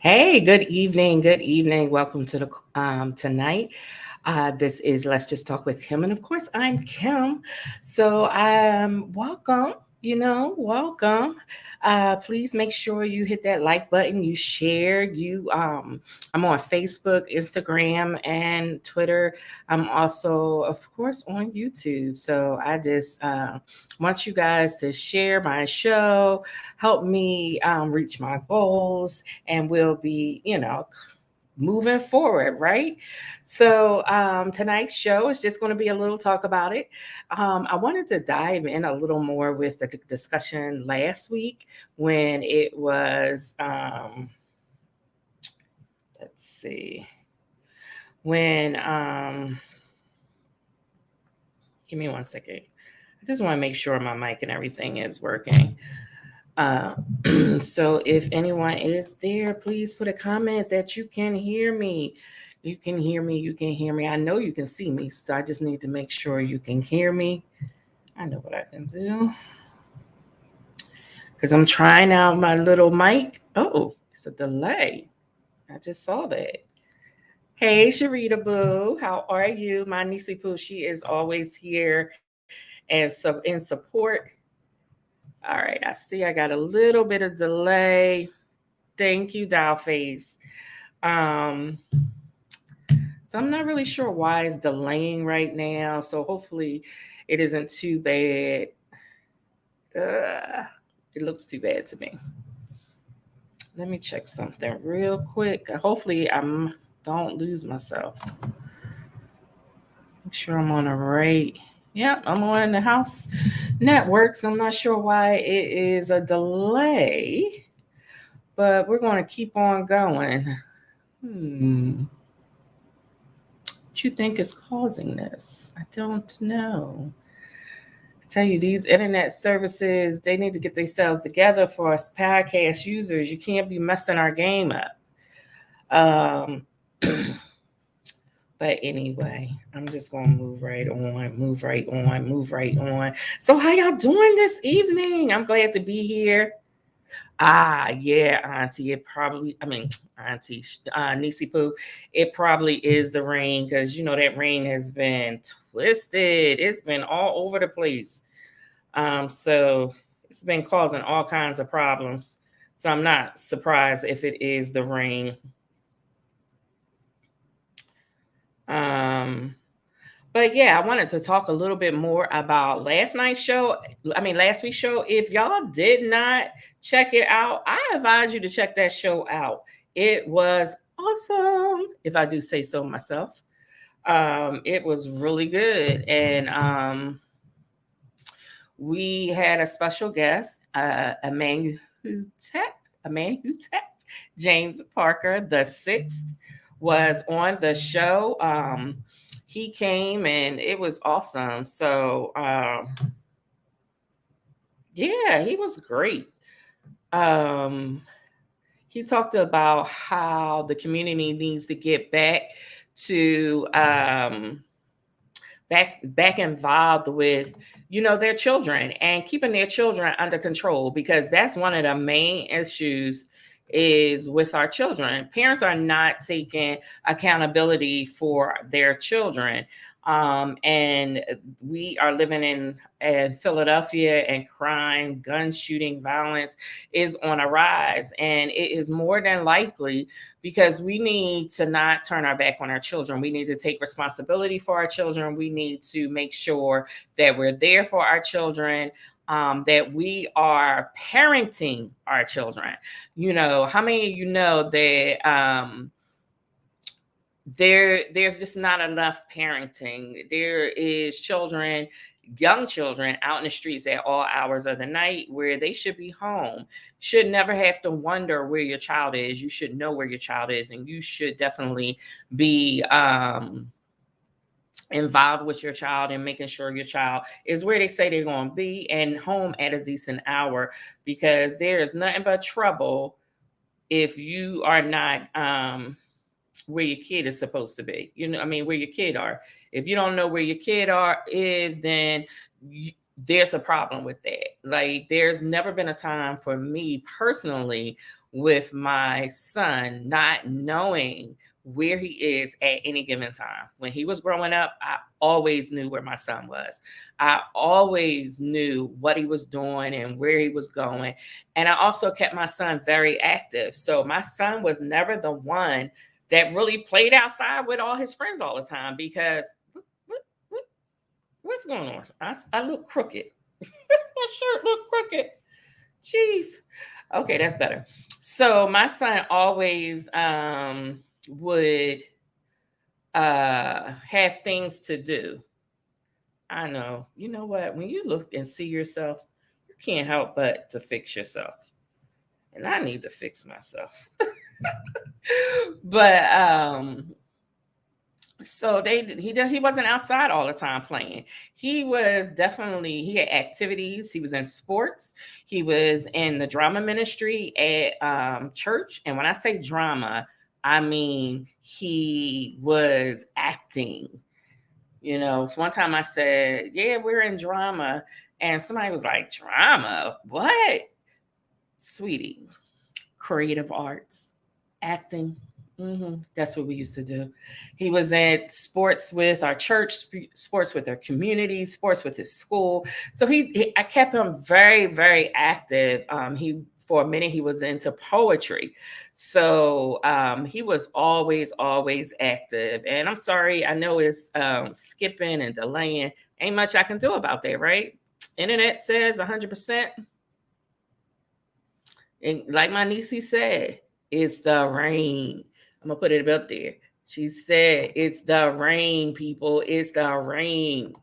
Hey, good evening. Good evening. Welcome to the tonight. This is Let's Just Talk with Kim, and of course, I'm Kim. So, welcome. Welcome. Please make sure you hit that like button. You share. I'm on Facebook, Instagram, and Twitter. I'm also, of course, on YouTube. So I just want you guys to share my show, help me reach my goals, and we'll be, moving forward, right? So tonight's show is just going to be a little talk about it. I wanted to dive in a little more with the discussion last week when it was, let's see, when, give me one second. I just want to make sure my mic and everything is working. Uh, so if anyone is there, please put a comment that you can hear me. You can hear me. You can hear me. I know you can see me, so I just need to make sure you can hear me. I know what I can do because I'm trying out my little mic. Oh, it's a delay. I just saw that. Hey, Sharita Boo, how are you? My niecey Pooh, she is always here and so in support. All right, I see I got a little bit of delay. Thank you, Dollface. Um, so I'm not really sure why it's delaying right now. So hopefully it isn't too bad. It looks too bad to me. Let me check something real quick. Hopefully don't lose myself. Make sure I'm on the right. Yeah, I'm on the house networks. I'm not sure why it is a delay, but we're going to keep on going. What you think is causing this? I don't know. I tell you, these internet services, they need to get themselves together for us podcast users. You can't be messing our game up. Um, but anyway, I'm just gonna move right on, move right on, move right on. So how y'all doing this evening? I'm glad to be here. Yeah, Auntie. Auntie, Nisi Poo. It probably is the rain because that rain has been twisted. It's been all over the place. So it's been causing all kinds of problems. So I'm not surprised if it is the rain. Um, But yeah, I wanted to talk a little bit more about last week's show. If y'all did not check it out, I advise you to check that show out. It was awesome, if I do say so myself. It was really good. And we had a special guest, Emmanuel James Parker the sixth was on the show. He came and it was awesome. So yeah, he was great. Um, he talked about how the community needs to get back to back involved with their children and keeping their children under control, because that's one of the main issues is with our children. Parents are not taking accountability for their children. And we are living in Philadelphia, and crime, gun shooting, violence is on a rise, and it is more than likely because we need to not turn our back on our children. We need to take responsibility for our children. We need to make sure that we're there for our children, that we are parenting our children. How many of you know that there's just not enough parenting? There is young children out in the streets at all hours of the night where they should be home. Should never have to wonder where your child is. You should know where your child is, and you should definitely be involved with your child and making sure your child is where they say they're going to be and home at a decent hour, because there is nothing but trouble if you are not where your kid is supposed to be. Where your kid are. If you don't know where your kid is, then there's a problem with that. Like, there's never been a time for me personally with my son not knowing where he is at any given time. When he was growing up, I always knew where my son was. I always knew what he was doing and where he was going. And I also kept my son very active. So my son was never the one that really played outside with all his friends all the time because what's going on? I look crooked. My shirt look crooked. Jeez. Okay, that's better. So my son always would have things to do. I know. You know what? When you look and see yourself, you can't help but to fix yourself. And I need to fix myself. But so he wasn't outside all the time playing. He had activities. He was in sports. He was in the drama ministry at church. And when I say drama, I mean he was acting. So one time I said, "Yeah, we're in drama," and somebody was like, "Drama? What, sweetie? Creative arts, acting." That's what we used to do. He was at sports with our church, sports with our community, sports with his school. So I kept him very, very active. He For a minute he was into poetry, so he was always, always active. And I'm sorry, I know it's skipping and delaying. Ain't much I can do about that, right? Internet says 100%. And like my niece said, it's the rain. I'm gonna put it up there. She said, "It's the rain, people. It's the rain."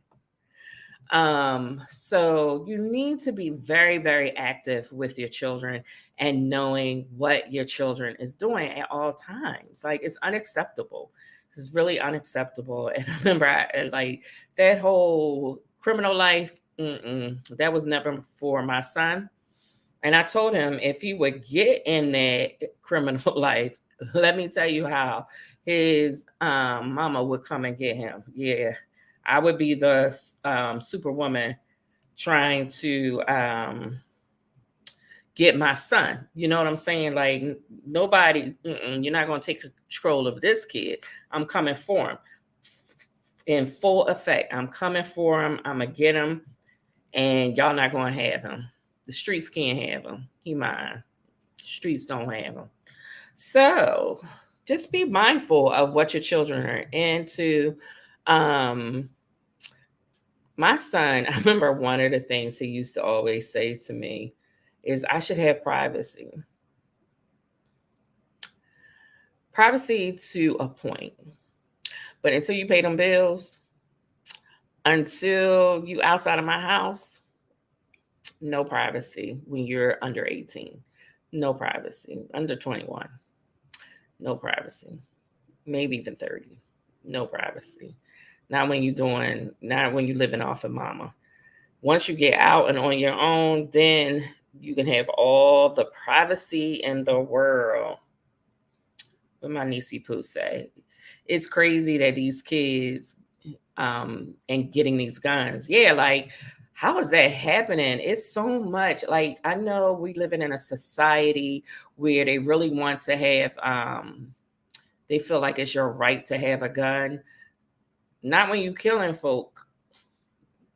So you need to be very, very active with your children and knowing what your children is doing at all times. Like, it's unacceptable. This is really unacceptable. And I remember, like, that whole criminal life. That was never for my son. And I told him if he would get in that criminal life, let me tell you how his mama would come and get him. Yeah, I would be the superwoman trying to get my son. You know what I'm saying? Like, nobody, you're not going to take control of this kid. I'm coming for him in full effect. I'm coming for him. I'm going to get him, and y'all not going to have him. The streets can't have him. He mine. Streets don't have him. So just be mindful of what your children are into. My son, I remember one of the things he used to always say to me is I should have privacy. Privacy to a point. But until you pay them bills, until you outside of my house, no privacy when you're under 18. No privacy. Under 21. No privacy. Maybe even 30. No privacy. Not when you're living off of mama. Once you get out and on your own, then you can have all the privacy in the world. What my niecey Pooh say. It's crazy that these kids and getting these guns. Yeah, like, how is that happening? It's so much. Like, I know we living in a society where they really want to have they feel like it's your right to have a gun. Not when you killing folk.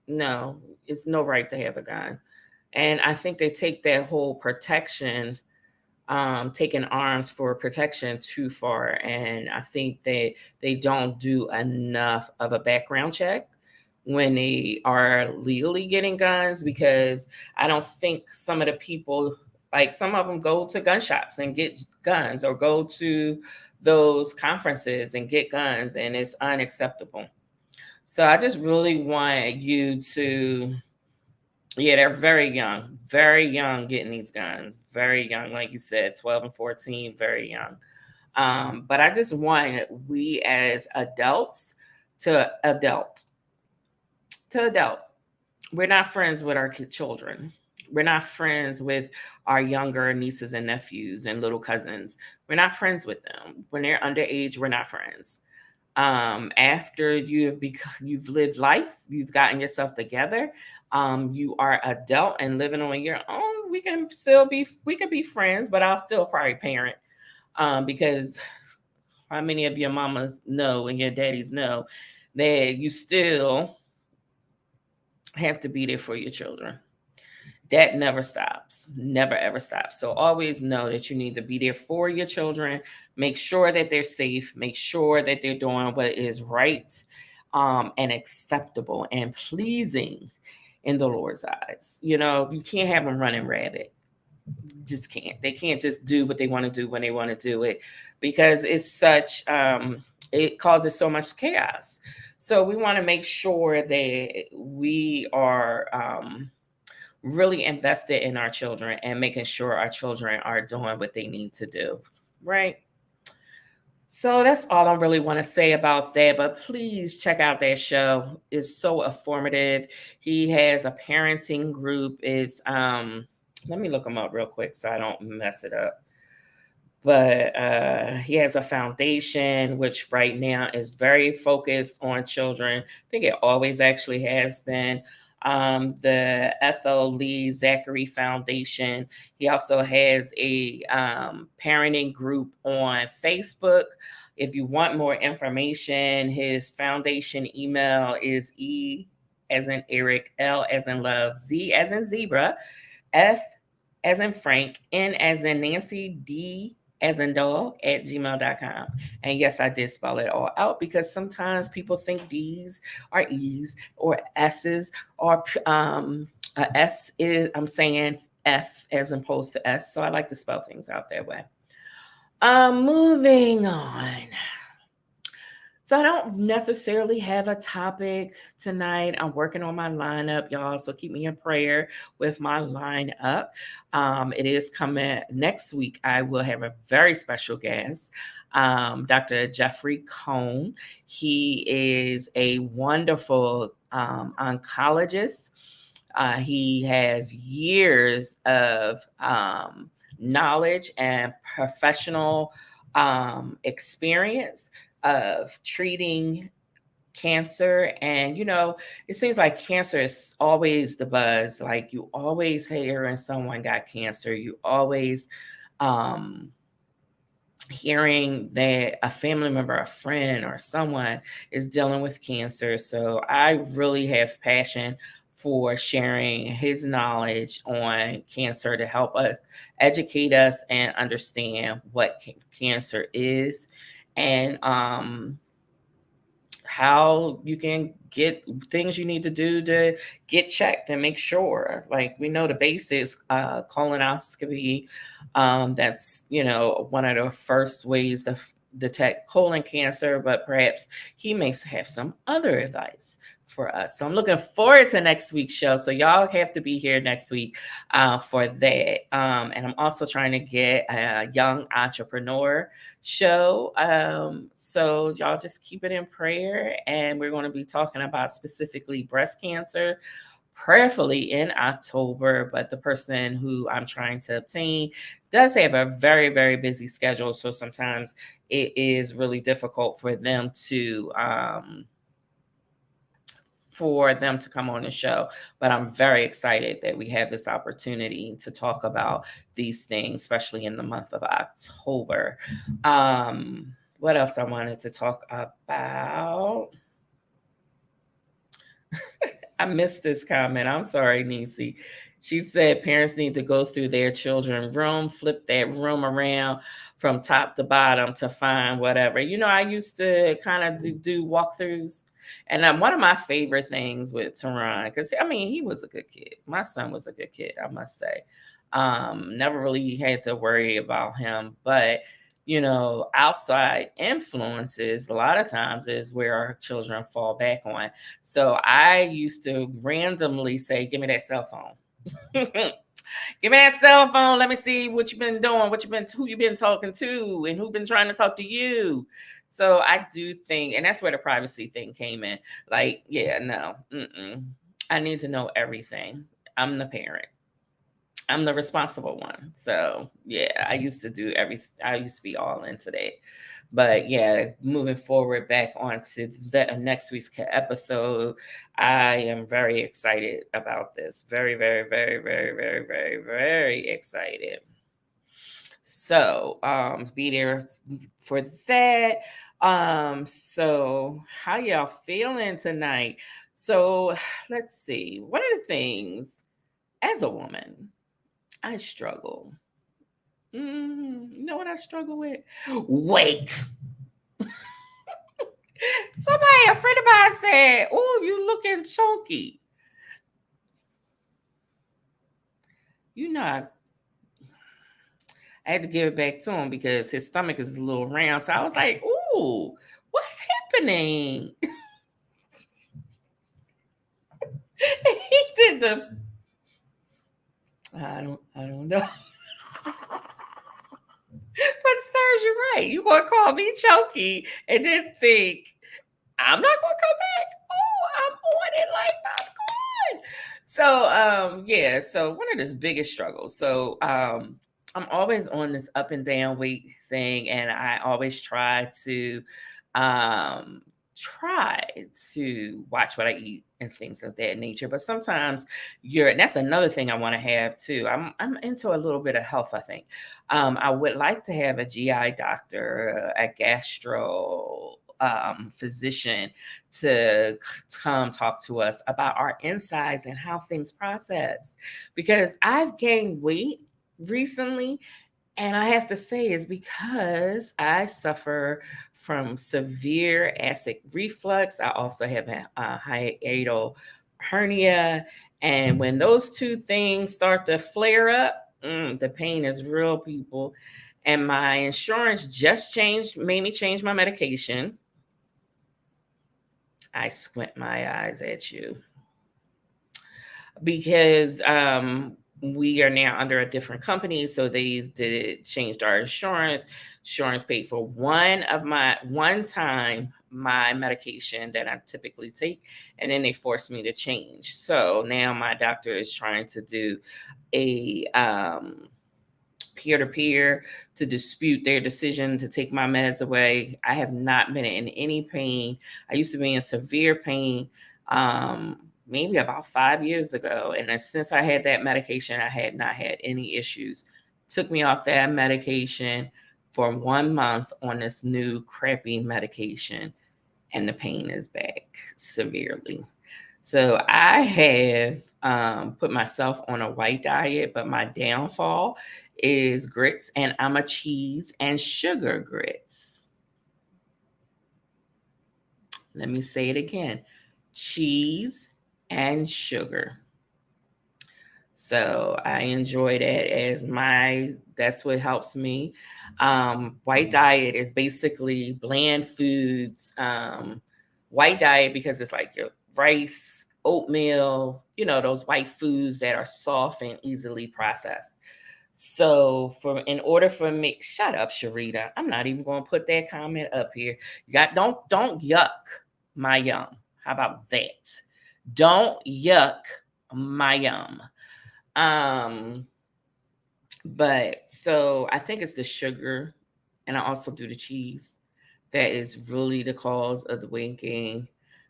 No, it's no right to have a gun. And I think they take that whole protection, taking arms for protection too far. And I think that they don't do enough of a background check when they are legally getting guns, because I don't think some of the people, like, some of them go to gun shops and get guns, or go to those conferences and get guns, and it's unacceptable. So I just really want you to, yeah, they're very young getting these guns, very young, like you said, 12 and 14, very young. But I just want we as adults to adult. We're not friends with our children. We're not friends with our younger nieces and nephews and little cousins. We're not friends with them. When they're underage, we're not friends. After you've lived life, you've gotten yourself together, you are adult and living on your own, we can be friends, but I'll still probably parent, because how many of your mamas know and your daddies know that you still have to be there for your children. That never stops, never ever stops. So always know that you need to be there for your children. Make sure that they're safe. Make sure that they're doing what is right, and acceptable and pleasing in the Lord's eyes. You can't have them running rabbit. Just can't. They can't just do what they want to do when they want to do it, because it causes so much chaos. So we want to make sure that we are, really invested in our children and making sure our children are doing what they need to do. Right. So that's all I really want to say about that. But please check out that show. It's so informative. He has a parenting group. Let me look him up real quick so I don't mess it up. But he has a foundation which right now is very focused on children. I think it always actually has been. The Ethel Lee Zachary Foundation. He also has a parenting group on Facebook. If you want more information, his foundation email is E as in Eric, L as in love, Z as in zebra, F as in Frank, N as in Nancy, D as in dog at gmail.com. And yes, I did spell it all out because sometimes people think D's are E's or S's or a S is, I'm saying F as opposed to S. So I like to spell things out that way. Moving on. So I don't necessarily have a topic tonight. I'm working on my lineup, y'all. So keep me in prayer with my lineup. It is coming next week. I will have a very special guest, Dr. Jeffrey Cohn. He is a wonderful oncologist. He has years of knowledge and professional experience of treating cancer. And it seems like cancer is always the buzz. Like you always hearing someone got cancer. You always hearing that a family member, a friend, or someone is dealing with cancer. So I really have passion for sharing his knowledge on cancer to help us educate us and understand what cancer is, and how you can get things you need to do to get checked and make sure. Like we know the basics, colonoscopy. That's one of the first ways to detect colon cancer, but perhaps he may have some other advice for us. So I'm looking forward to next week's show. So y'all have to be here next week for that. And I'm also trying to get a young entrepreneur show. So y'all just keep it in prayer. And we're going to be talking about specifically breast cancer, prayerfully in October. But the person who I'm trying to obtain does have a very, very busy schedule. So sometimes it is really difficult for them to come on the show. But I'm very excited that we have this opportunity to talk about these things, especially in the month of October. What else I wanted to talk about? I missed this comment. I'm sorry, Nisi. She said parents need to go through their children's room, flip that room around from top to bottom to find whatever. I used to kind of do walkthroughs. And one of my favorite things with Tehran, because he was a good kid. My son was a good kid, I must say. Never really had to worry about him. But, outside influences, a lot of times is where our children fall back on. So I used to randomly say, give me that cell phone. Give me that cell phone. Let me see what you've been doing, who you've been talking to, and who's been trying to talk to you. So I do think, and that's where the privacy thing came in. Like, yeah, no, I need to know everything. I'm the parent. I'm the responsible one. So yeah, I used to do everything. I used to be all into that. But yeah, moving forward back onto the next week's episode, I am very excited about this. Very, very, very, very, very, very, very excited. So be there for that. So how y'all feeling tonight? So let's see. One of the things as a woman, I struggle. You know what I struggle with? Weight. Somebody, a friend of mine said, "Oh, you looking chunky." You know, I had to give it back to him because his stomach is a little round. So I was like, "Ooh, what's happening?" He did the. I don't know. But serves you right. You gonna call me chunky and then think I'm not gonna come back. Oh, I'm on it like popcorn. So yeah, so one of the biggest struggles. So I'm always on this up and down weight thing, and I always um try to watch what I eat and things of that nature. But sometimes and that's another thing I want to have too. I'm into a little bit of health, I think. I would like to have a GI doctor, a gastro physician to come talk to us about our insides and how things process. Because I've gained weight recently, and I have to say, is because I suffer from severe acid reflux. I also have a hiatal hernia. And when those two things start to flare up, the pain is real, people. And my insurance just made me change my medication. I squint my eyes at you because we are now under a different company. So they did changed our insurance. Insurance paid for one time my medication that I typically take, and then they forced me to change. So now my doctor is trying to do a peer to peer to dispute their decision to take my meds away. I have not been in any pain. I used to be in severe pain maybe about 5 years ago. And then since I had that medication, I had not had any issues. Took me off that medication for 1 month on this new crappy medication, and the pain is back severely. So I have put myself on a white diet, but my downfall is grits, and I'm a cheese and sugar grits. Let me say it again: cheese and sugar. So I enjoy that that's what helps me. White diet is basically bland foods. White diet because it's like your rice, oatmeal, those white foods that are soft and easily processed. So in order for me, shut up, Sharita. I'm not even going to put that comment up here. Don't yuck my yum. How about that? Don't yuck my yum. Um, but so I think it's the sugar, and I also do the cheese. That is really the cause of the weight gain.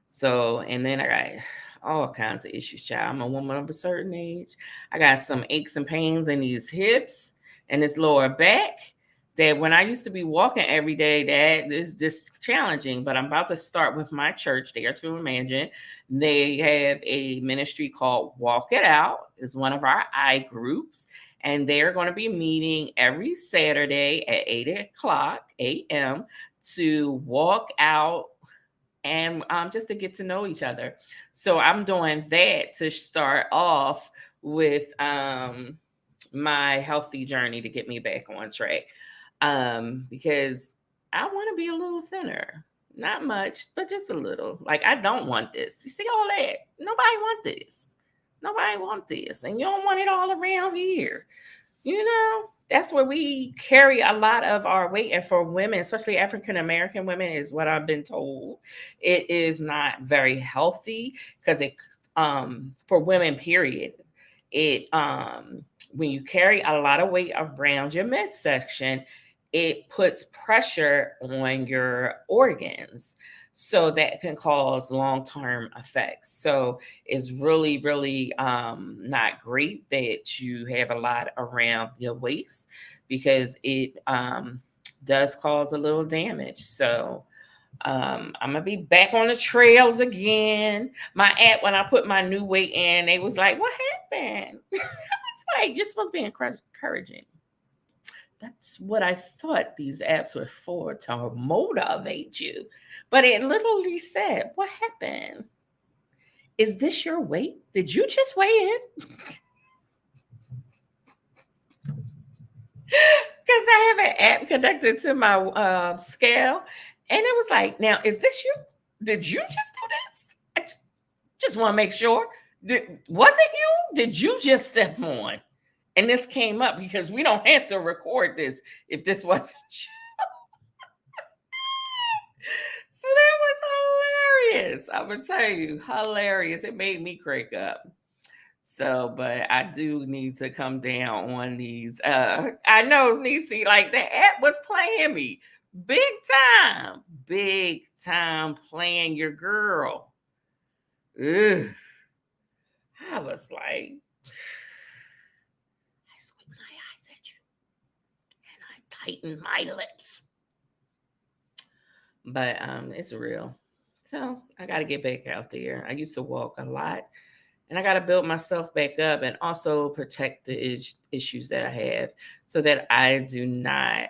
So, and then I got all kinds of issues, child. I'm a woman of a certain age. I got some aches and pains in these hips and this lower back that when I used to be walking every day, that is just challenging. But I'm about to start with my church, Dare to Imagine. They have a ministry called Walk It Out. It's one of our I groups. And they're going to be meeting every Saturday at 8 o'clock a.m. to walk out and just to get to know each other. So I'm doing that to start off with my healthy journey to get me back on track. Because I want to be a little thinner. Not much, but just a little. Like, I don't want this. You see all that? Nobody want this. Nobody want this. And you don't want it all around here. That's where we carry a lot of our weight. And for women, especially African American women, is what I've been told. It is not very healthy because for women, period, it when you carry a lot of weight around your midsection, it puts pressure on your organs. So that can cause long-term effects. So it's really, really not great that you have a lot around your waist, because it does cause a little damage. So I'm gonna be back on the trails again. My app, when I put my new weight in, they was like, "What happened?" It's like, you're supposed to be encouraging. That's what I thought these apps were for, to motivate you. But it literally said, "What happened? Is this your weight? Did you just weigh in?" Because I have an app connected to my scale, and it was like, "Now, is this you? Did you just do this? I just want to make sure. Was it you? Did you just step on?" And this came up because we don't have to record this if this wasn't you. So that was hilarious. I'm gonna tell you, hilarious. It made me crack up. So, but I do need to come down on these. I know, Nisi, like the app was playing me big time playing your girl. Ugh. I was like, I squint my eyes at you and I tighten my lips. But it's real. So I got to get back out there. I used to walk a lot, and I got to build myself back up and also protect the issues that I have, so that I do not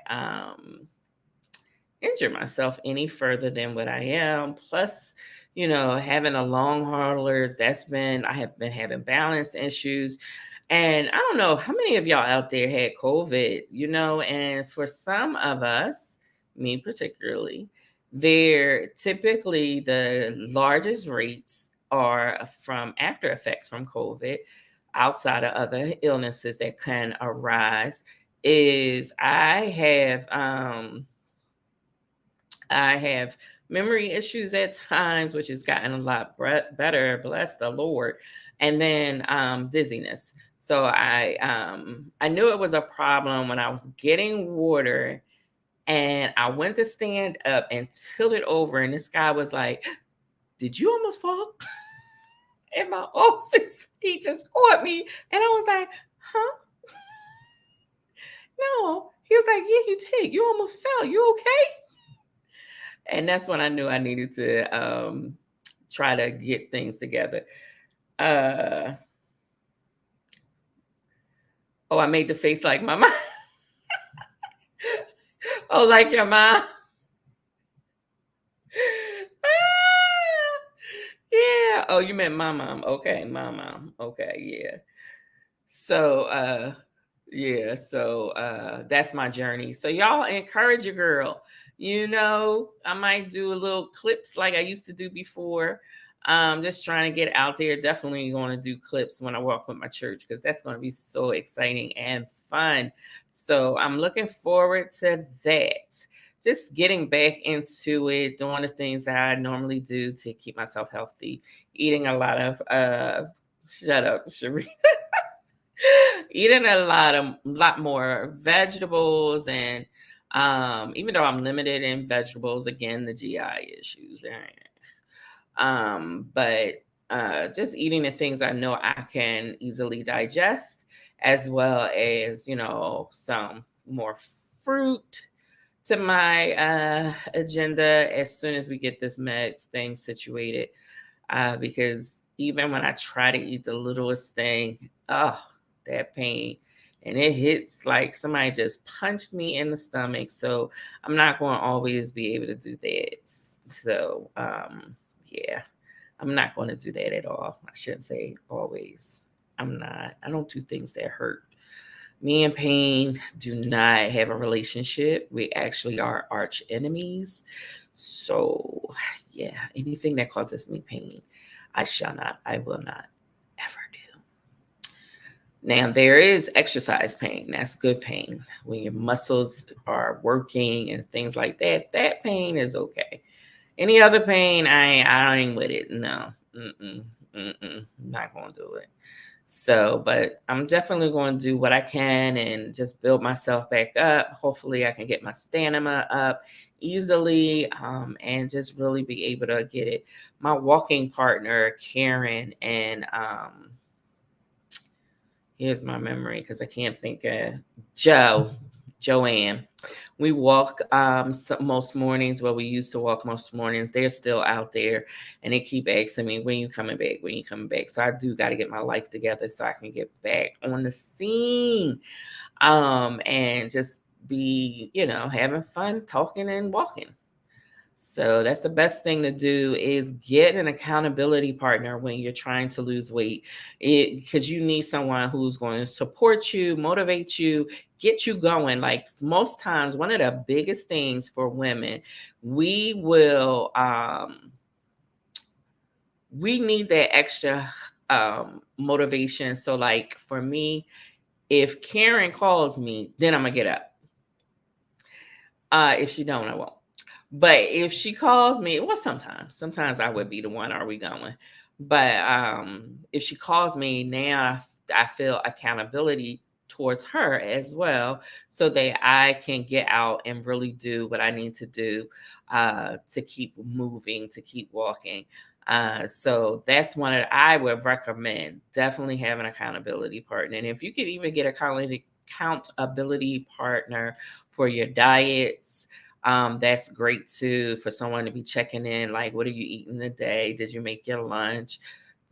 injure myself any further than what I am. Plus, having a long haulers, I have been having balance issues. And I don't know how many of y'all out there had COVID, and for some of us, me particularly, they're typically the largest rates are from after effects from COVID, outside of other illnesses that can arise. Is I have memory issues at times, which has gotten a lot better, bless the Lord, and then dizziness. So I knew it was a problem when I was getting water, and I went to stand up and tilt it over, and this guy was like, "Did you almost fall?" In my office. He just caught me, and I was like, "Huh? No." He was like, "Yeah, you did. You almost fell. You okay?" And that's when I knew I needed to try to get things together. Uh, oh, I made the face like my mom. Oh, like your mom. Yeah. Oh, you meant my mom. Okay, my mom. Okay, yeah. So that's my journey. So y'all encourage your girl. I might do a little clips like I used to do before. Just trying to get out there. Definitely going to do clips when I walk with my church, because that's going to be so exciting and fun. So I'm looking forward to that. Just getting back into it, doing the things that I normally do to keep myself healthy, eating a lot of shut up, Cherie. Eating a lot more vegetables, and even though I'm limited in vegetables, again, the GI issues. But just eating the things I know I can easily digest, as well as, some more fruit to my agenda as soon as we get this meds thing situated. Because even when I try to eat the littlest thing, oh, that pain. And it hits like somebody just punched me in the stomach. So I'm not going to always be able to do that. So, yeah, I'm not going to do that at all. I shouldn't say always. I'm not. I don't do things that hurt. Me and pain do not have a relationship. We actually are arch enemies. So, yeah, anything that causes me pain, I will not ever do. Now, there is exercise pain. That's good pain. When your muscles are working and things like that, that pain is okay. Any other pain, I ain't with it. No. Not going to do it. So, but I'm definitely going to do what I can and just build myself back up. Hopefully, I can get my stamina up easily, and just really be able to get it. My walking partner, Karen, and here's my memory because I can't think of Joanne. We walk most mornings. Well, we used to walk most mornings. They're still out there, and they keep asking me, "When you coming back? When you coming back?" So I do got to get my life together so I can get back on the scene, and just be, having fun, talking and walking. So that's the best thing to do is get an accountability partner when you're trying to lose weight. Because you need someone who's going to support you, motivate you, get you going. Like most times, one of the biggest things for women, we will we need that extra motivation. So like for me, if Karen calls me, then I'm gonna get up. If she don't, I won't. But if she calls me, well, sometimes I would be the one, are we going? But if she calls me now, I feel accountability towards her as well, so that I can get out and really do what I need to do to keep moving, to keep walking. So that's one that I would recommend. Definitely have an accountability partner. And if you could even get a accountability partner for your diets, that's great too, for someone to be checking in, like, what are you eating today? Did you make your lunch?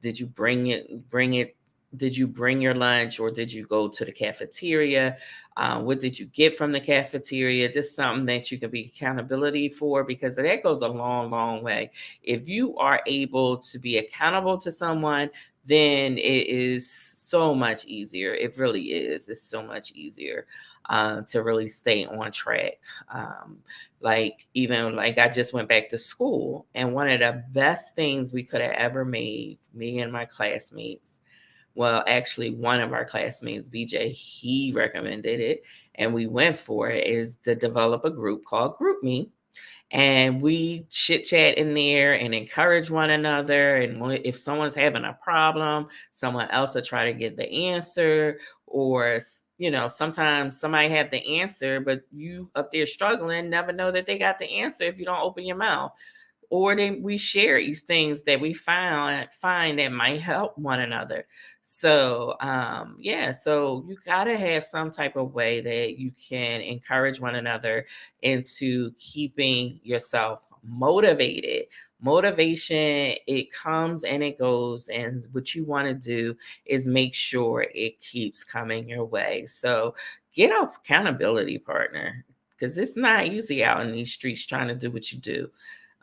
Did you bring it? Did you bring your lunch, or did you go to the cafeteria? What did you get from the cafeteria? Just something that you can be accountability for, because that goes a long, long way. If you are able to be accountable to someone, then it is so much easier. It really is. It's so much easier to really stay on track. Like even like I just went back to school, and one of the best things we could have ever made, me and my classmates, well, actually one of our classmates, BJ, he recommended it, and we went for it, is to develop a group called Group Me. And we chit chat in there and encourage one another. And if someone's having a problem, someone else will try to get the answer. Or, sometimes somebody have the answer, but you up there struggling, never know that they got the answer if you don't open your mouth. Or then we share these things that we find that might help one another. So yeah, so you got to have some type of way that you can encourage one another into keeping yourself motivated. Motivation, it comes and it goes, and what you want to do is make sure it keeps coming your way. So get an accountability partner, because it's not easy out in these streets trying to do what you do.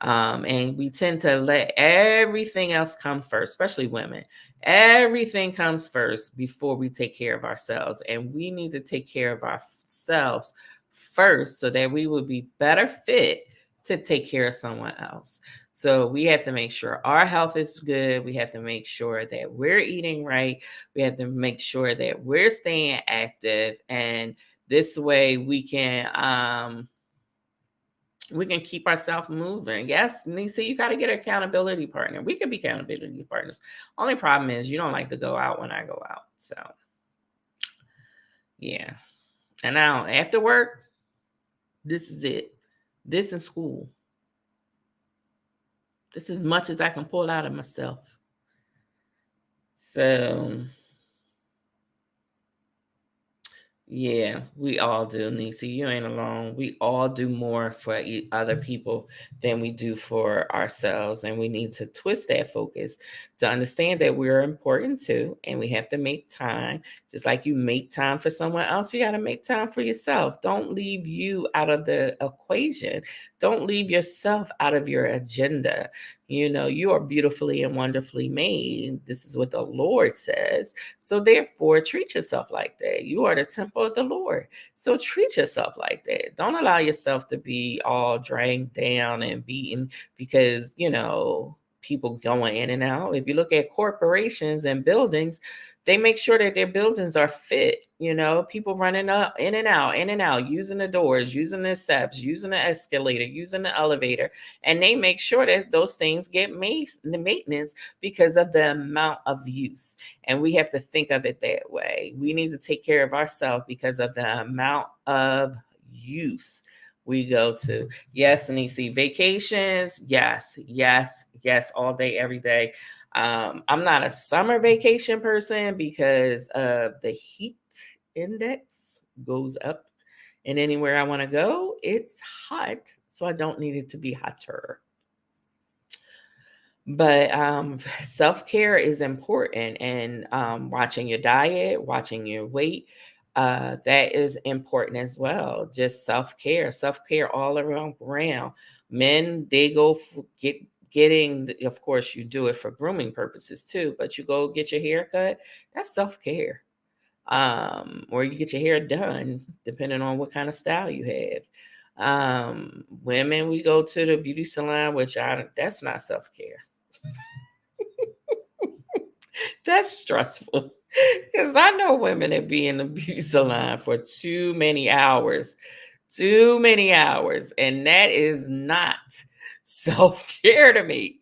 And we tend to let everything else come first, especially women. Everything comes first before we take care of ourselves. And we need to take care of ourselves first so that we will be better fit to take care of someone else. So we have to make sure our health is good. We have to make sure that we're eating right. We have to make sure that we're staying active. And this way we can keep ourselves moving. Yes, Nisa, you got to get an accountability partner. We could be accountability partners. Only problem is you don't like to go out when I go out. So, yeah. And now after work, this is it. This in school. This is as much as I can pull out of myself. So, yeah, we all do, Nisi. You ain't alone. We all do more for other people than we do for ourselves. And we need to twist that focus to understand that we're important too. And we have to make time. Just like you make time for someone else, you got to make time for yourself. Don't leave you out of the equation. Don't leave yourself out of your agenda. You are beautifully and wonderfully made. This is what the Lord says. So therefore, treat yourself like that. You are the temple of the Lord. So treat yourself like that. Don't allow yourself to be all dragged down and beaten because, people going in and out. If you look at corporations and buildings, They make sure that their buildings are fit. People running up, in and out, using the doors, using the steps, using the escalator, using the elevator, and they make sure that those things get the maintenance because of the amount of use. And we have to think of it that way. We need to take care of ourselves because of the amount of use we go to. Yes, Nisi, vacations. Yes, yes, yes, all day, every day. I'm not a summer vacation person because of the heat index goes up, and anywhere I want to go, it's hot. So I don't need it to be hotter. But self-care is important, and watching your diet, watching your weight, that is important as well. Just self-care all around. Men, they go for getting, of course, you do it for grooming purposes too, but you go get your hair cut, that's self-care. Or you get your hair done, depending on what kind of style you have. Women, we go to the beauty salon, that's not self-care. That's stressful. Because I know women that be in the beauty salon for too many hours, and that is not self care to me.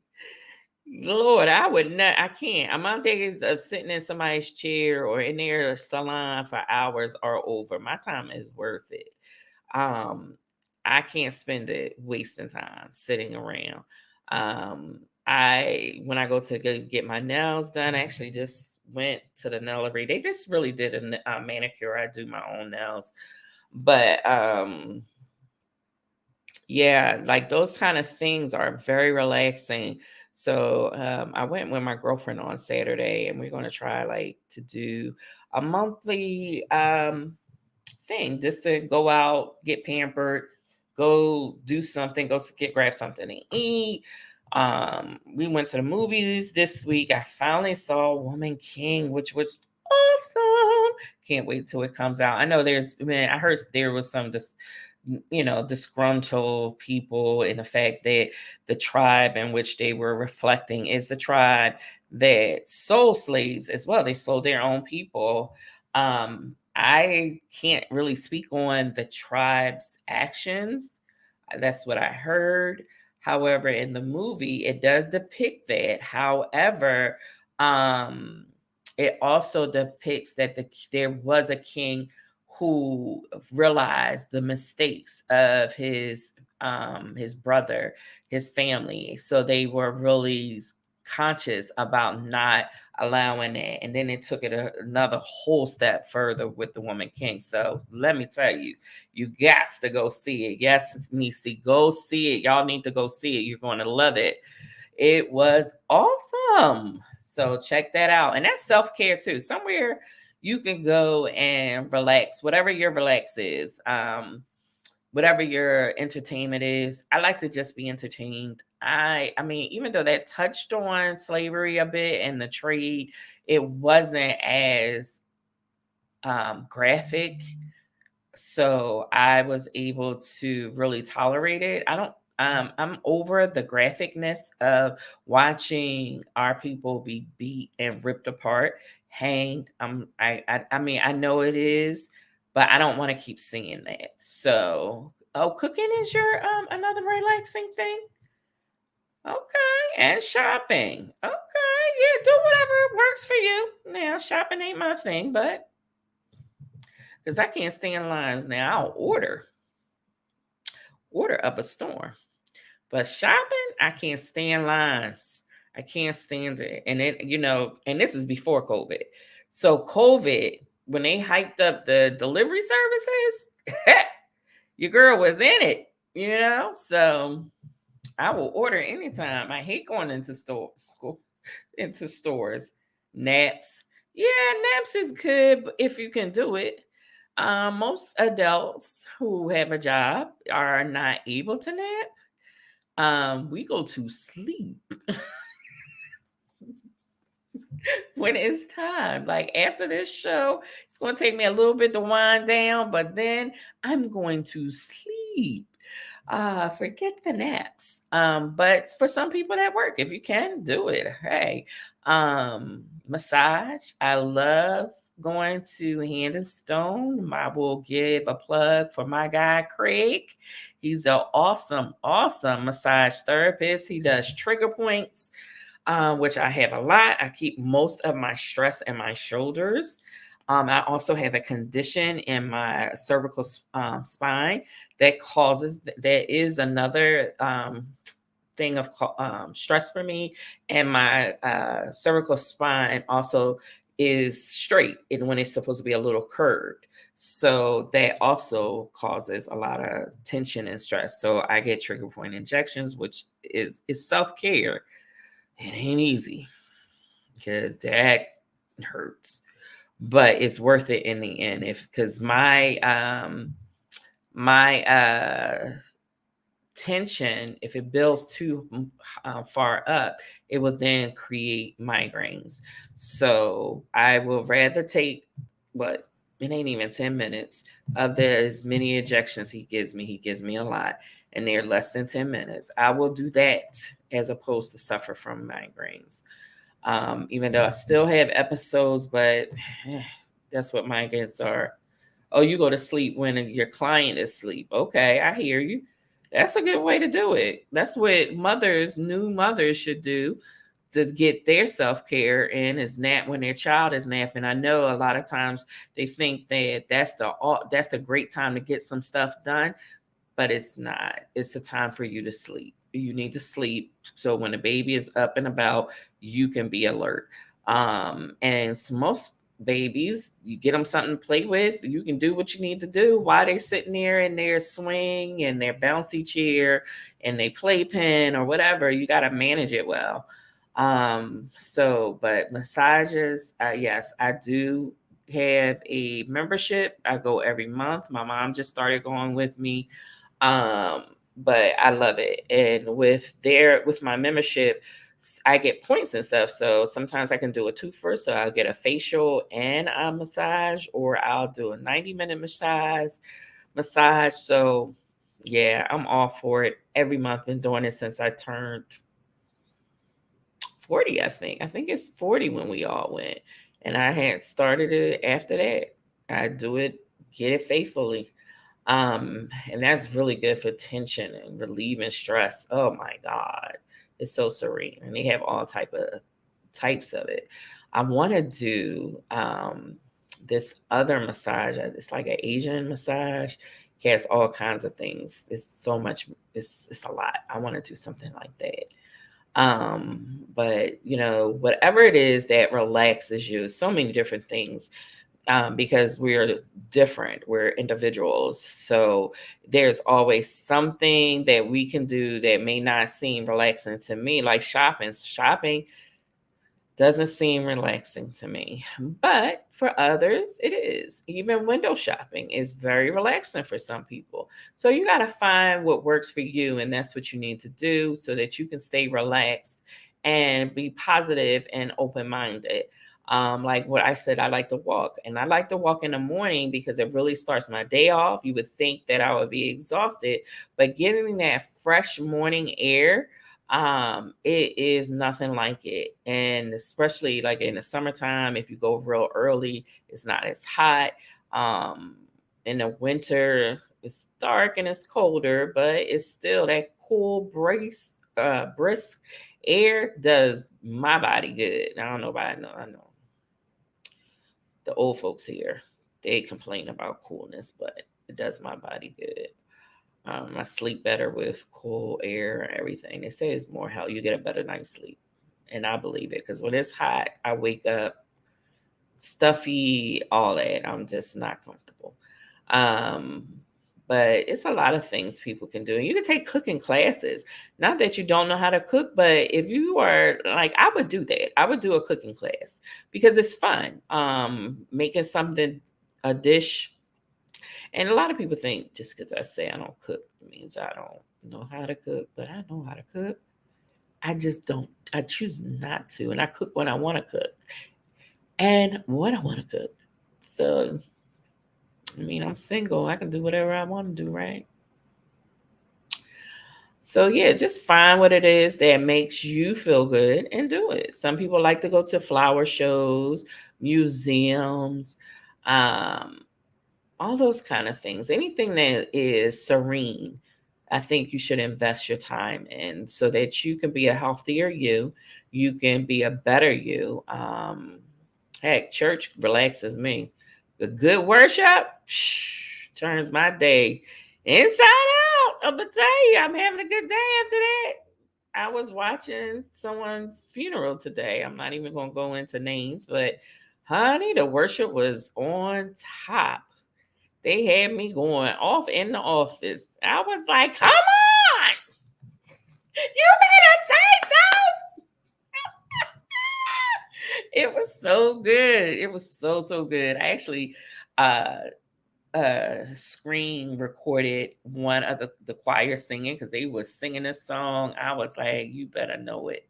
Lord, I would not, I can't. My days of sitting in somebody's chair or in their salon for hours are over. My time is worth it. Um, I can't spend it wasting time sitting around. When I go to go get my nails done, I actually just went to the nailery. They just really did a manicure. I do my own nails, but yeah, like those kind of things are very relaxing. So I went with my girlfriend on Saturday, and we're going to try like to do a monthly thing, just to go out, get pampered, go do something, grab something to eat. We went to the movies this week. I finally saw Woman King, which was awesome. Can't wait till it comes out. I know I heard there was some disgruntled people in the fact that the tribe in which they were reflecting is the tribe that sold slaves as well. They sold their own people. I can't really speak on the tribe's actions. That's what I heard. However, in the movie, it does depict that. However, it also depicts that there was a king who realized the mistakes of his brother, his family. So they were really conscious about not allowing it. And then it took it another whole step further with the Woman King. So let me tell you, you got to go see it. Yes, Nisi, go see it. Y'all need to go see it. You're going to love it. It was awesome. So check that out. And that's self-care too. Somewhere you can go and relax, whatever your relax is. Whatever your entertainment is. I like to just be entertained. I mean, even though that touched on slavery a bit and the trade, it wasn't as graphic. So I was able to really tolerate it. I'm over the graphicness of watching our people be beat and ripped apart, hanged. I mean, I know it is, but I don't want to keep seeing that. So, oh, cooking is your another relaxing thing. Okay, and shopping. Okay, yeah, do whatever works for you. Now, shopping ain't my thing, but because I can't stand lines now, I'll order up a storm. But shopping, I can't stand lines. I can't stand it. And and this is before COVID. So COVID, when they hyped up the delivery services, your girl was in it. So I will order anytime. I hate going into stores. Naps. Yeah, naps is good if you can do it. Most adults who have a job are not able to nap. We go to sleep when it's time. Like after this show, it's going to take me a little bit to wind down, but then I'm going to sleep. sleep. Forget the naps. But for some people that work, if you can do it, hey. Massage. I love going to Hand and Stone. I will give a plug for my guy Craig. He's an awesome massage therapist. He does trigger points, which I have a lot. I keep most of my stress in my shoulders. I also have a condition in my cervical spine that causes, that is another thing of stress for me. And my cervical spine also is straight and when it's supposed to be a little curved. So that also causes a lot of tension and stress. So I get trigger point injections, which is self-care. It ain't easy because that hurts, but it's worth it in the end. If because my tension, if it builds too far up, it will then create migraines. So I will rather take what, it ain't even 10 minutes of the as many injections he gives me. He gives me a lot, and they're less than 10 minutes. I will do that as opposed to suffer from migraines. Even though I still have episodes, but that's what migraines are. Oh, you go to sleep when your client is asleep. Okay, I hear you. That's a good way to do it. That's what new mothers should do to get their self-care in, is nap when their child is napping. I know a lot of times they think that that's the great time to get some stuff done, but it's not. It's the time for you to sleep. You need to sleep so when the baby is up and about, you can be alert. And most babies, you get them something to play with, you can do what you need to do while they're sitting there in their swing and their bouncy chair and they playpen or whatever. You got to manage it well. But massages, yes, I do have a membership. I go every month. My mom just started going with me. But I love it. And with my membership, I get points and stuff. So sometimes I can do a twofer. So I'll get a facial and a massage, or I'll do a 90-minute massage. So yeah, I'm all for it. Every month, been doing it since I turned 40, I think. I think it's 40 when we all went. And I had started it after that. I do it, get it faithfully. And that's really good for tension and relieving stress. Oh my God. It's so serene. And they have all types of it. I want to do this other massage. It's like an Asian massage. It has all kinds of things. It's so much, it's a lot. I want to do something like that. But whatever it is that relaxes you, so many different things, because we're different, we're individuals. So there's always something that we can do that may not seem relaxing to me, like shopping. Shopping doesn't seem relaxing to me, but for others, it is. Even window shopping is very relaxing for some people. So you got to find what works for you, and that's what you need to do so that you can stay relaxed and be positive and open minded. Like what I said, I like to walk, and I like to walk in the morning because it really starts my day off. You would think that I would be exhausted, but getting that fresh morning air, it is nothing like it. And especially like in the summertime, if you go real early, it's not as hot. In the winter, it's dark and it's colder, but it's still that cool brisk air does my body good. I don't know about, I know the old folks here, they complain about coolness, but it does my body good. I sleep better with cool air and everything. They say it's more how you get a better night's sleep. And I believe it because when it's hot, I wake up stuffy, all that. I'm just not comfortable. Um, but it's a lot of things people can do. And you can take cooking classes. Not that you don't know how to cook, but if you are like, I would do that. I would do a cooking class because it's fun. Making something, a dish. And a lot of people think just because I say I don't cook means I don't know how to cook, but I know how to cook. I just don't, I choose not to. And I cook when I want to cook and what I want to cook. So, I mean, I'm single. I can do whatever I want to do, right? So yeah, just find what it is that makes you feel good and do it. Some people like to go to flower shows, museums, um, all those kind of things. Anything that is serene, I think you should invest your time in so that you can be a healthier you, you can be a better you. Heck, church relaxes me. A good worship turns my day inside out. I'm gonna tell you, I'm having a good day after that. I was watching someone's funeral today. I'm not even gonna go into names, but honey, the worship was on top. They had me going off in the office. I was like, come on, you better say so. It was so good. It was so good. I actually uh screen recorded one of the choir singing because they was singing this song. I was like, you better know it.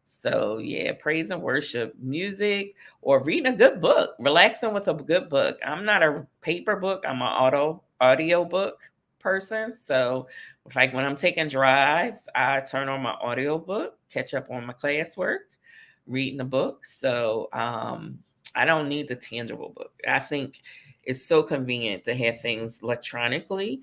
So yeah, praise and worship, music, or reading a good book, relaxing with a good book. I'm not a paper book, I'm an audio book person. So like when I'm taking drives, I turn on my audio book, catch up on my classwork, reading a book. So I don't need the tangible book. I think it's so convenient to have things electronically,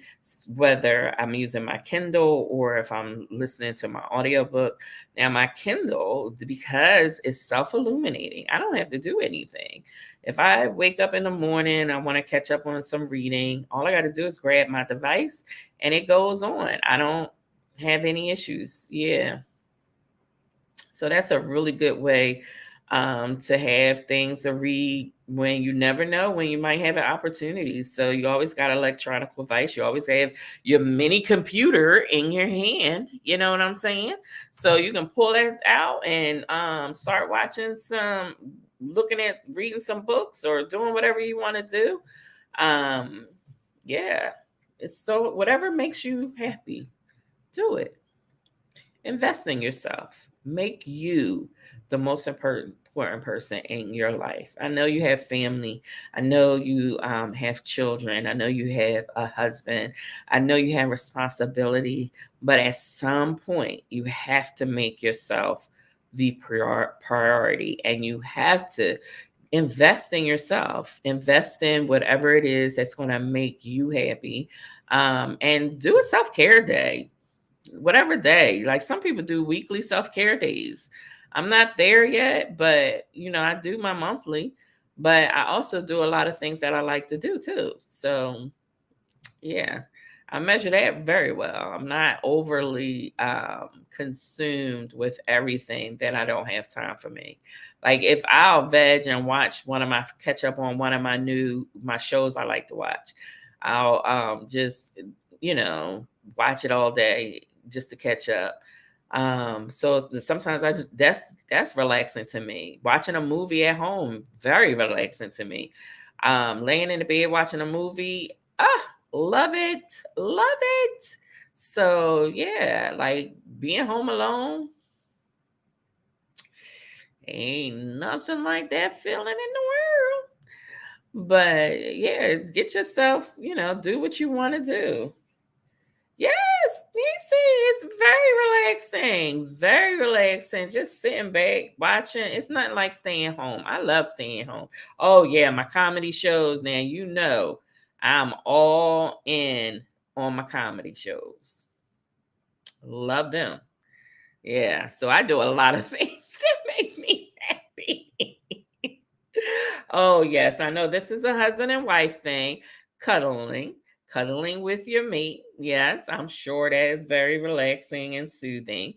whether I'm using my Kindle or if I'm listening to my audiobook. Now, my Kindle, because it's self illuminating, I don't have to do anything. If I wake up in the morning, I want to catch up on some reading, all I got to do is grab my device and it goes on. I don't have any issues. Yeah. So that's a really good way to have things to read when you never know when you might have an opportunity. So you always got an electronic device. You always have your mini computer in your hand. You know what I'm saying? So you can pull it out and start watching reading some books or doing whatever you want to do. Um, yeah, it's so whatever makes you happy, do it. Invest in yourself. Make you the most important person in your life. I know you have family. I know you have children. I know you have a husband. I know you have responsibility. But at some point, you have to make yourself the priority and you have to invest in yourself, invest in whatever it is that's going to make you happy, and do a self-care day, whatever day. Like some people do weekly self-care days. I'm not there yet, but I do my monthly, but I also do a lot of things that I like to do too. So yeah, I measure that very well. I'm not overly consumed with everything that I don't have time for me. Like if I'll veg and watch catch up on one of my shows I like to watch, I'll just watch it all day just to catch up. So sometimes that's relaxing to me. Watching a movie at home, very relaxing to me. Laying in the bed watching a movie, love it, love it. So yeah, like being home alone, ain't nothing like that feeling in the world. But yeah, get yourself, do what you want to do. Yes, you see, it's very relaxing, very relaxing. Just sitting back, watching. It's not like staying home. I love staying home. Oh, yeah, my comedy shows. Now, I'm all in on my comedy shows. Love them. Yeah, so I do a lot of things that make me happy. Oh, yes, I know this is a husband and wife thing. Cuddling, cuddling with your mate. Yes, I'm sure that is very relaxing and soothing.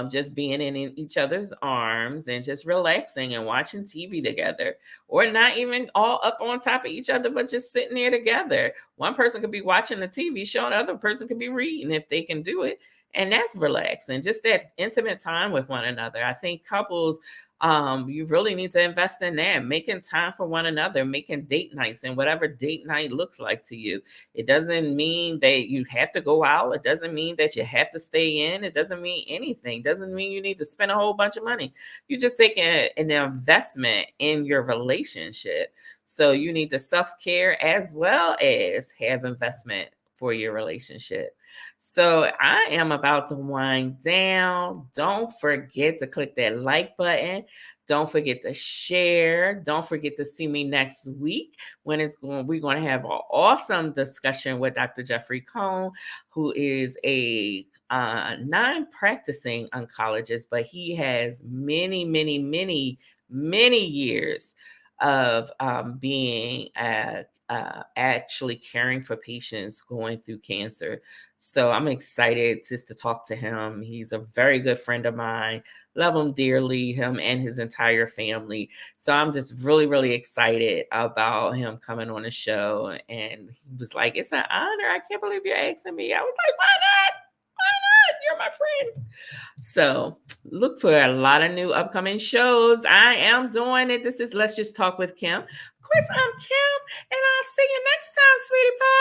Just being in each other's arms and just relaxing and watching TV together, or not even all up on top of each other, but just sitting there together. One person could be watching the TV show, and the other person could be reading if they can do it. And that's relaxing, just that intimate time with one another. I think couples, you really need to invest in that, making time for one another, making date nights and whatever date night looks like to you. It doesn't mean that you have to go out. It doesn't mean that you have to stay in. It doesn't mean anything. It doesn't mean you need to spend a whole bunch of money. You just take an investment in your relationship. So you need to self-care as well as have investment for your relationship. So I am about to wind down. Don't forget to click that like button. Don't forget to share. Don't forget to see me next week when we're going to have an awesome discussion with Dr. Jeffrey Cohn, who is a non-practicing oncologist, but he has many, many, many, many years of being actually caring for patients going through cancer. So I'm excited just to talk to him. He's a very good friend of mine. Love him dearly, him and his entire family. So I'm just really, really excited about him coming on the show. And he was like, it's an honor. I can't believe you're asking me. I was like, why not? Why not? You're my friend. So look for a lot of new upcoming shows. I am doing it. This is Let's Just Talk with Kim. Of course, I'm Kim, and I'll see you next time, sweetie pie.